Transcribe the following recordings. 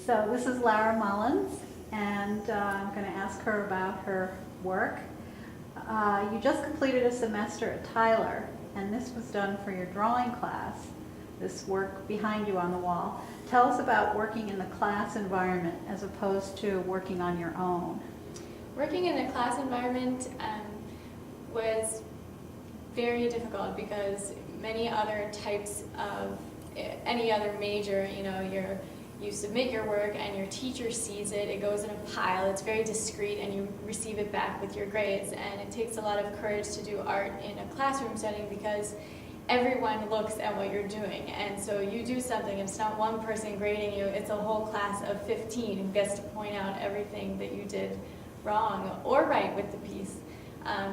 So this is Lara Mullins, and I'm going to ask her about her work. You just completed a semester at Tyler, and this was done for your drawing class, this work behind you on the wall. Tell us about working in the class environment as opposed to working on your own. Working in a class environment was very difficult because many other types of any other major, you submit your work and your teacher sees it, it goes in a pile, it's very discreet, and you receive it back with your grades. And it takes a lot of courage to do art in a classroom setting because everyone looks at what you're doing. And so you do something, it's not one person grading you, it's a whole class of 15 who gets to point out everything that you did wrong or right with the piece.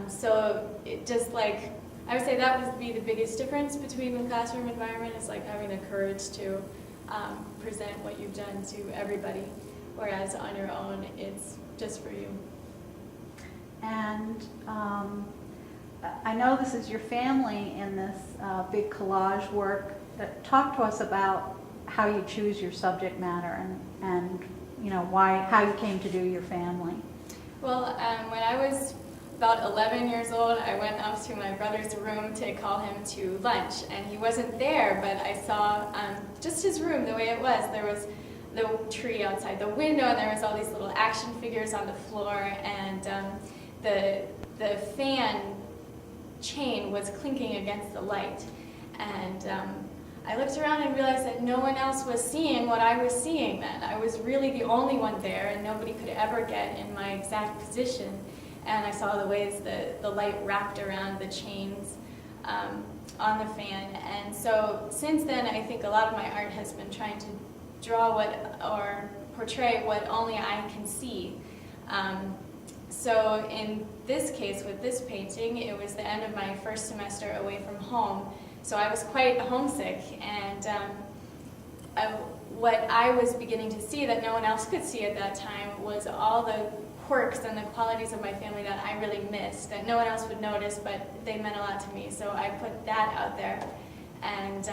So it just I would say that would be the biggest difference between the classroom environment, is having the courage to present what you've done to everybody, whereas on your own, it's just for you. And I know this is your family in this big collage work. Talk to us about how you choose your subject matter and how you came to do your family. Well, when I was about 11 years old, I went up to my brother's room to call him to lunch, and he wasn't there, but I saw just his room the way it was. There was the tree outside the window, and there was all these little action figures on the floor, and the fan chain was clinking against the light. And I looked around and realized that no one else was seeing what I was seeing then. I was really the only one there, and nobody could ever get in my exact position. And I saw the ways that the light wrapped around the chains on the fan. And so since then, I think a lot of my art has been trying to draw or portray what only I can see. So in this case, with this painting, it was the end of my first semester away from home. So I was quite homesick, and what I was beginning to see that no one else could see at that time was all the quirks and the qualities of my family that I really missed, that no one else would notice, but they meant a lot to me. So I put that out there. And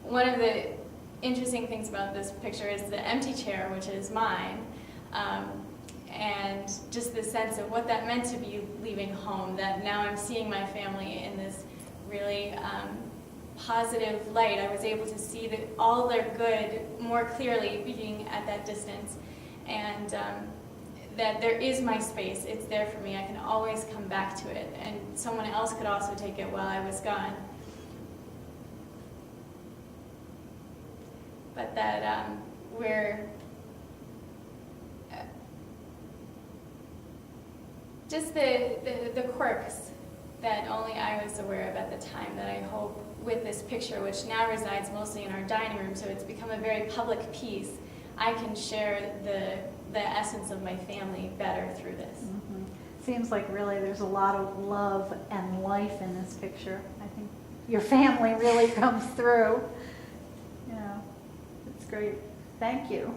one of the interesting things about this picture is the empty chair, which is mine, and just the sense of what that meant to be leaving home, that now I'm seeing my family in this really positive light. I was able to see all their good more clearly being at that distance. And that there is my space, it's there for me, I can always come back to it, and someone else could also take it while I was gone. But that just the quirks that only I was aware of at the time, that I hope with this picture, which now resides mostly in our dining room, so it's become a very public piece, I can share the essence of my family better through this. Mm-hmm. Seems like really there's a lot of love and life in this picture. I think your family really comes through. Yeah, it's great. Thank you.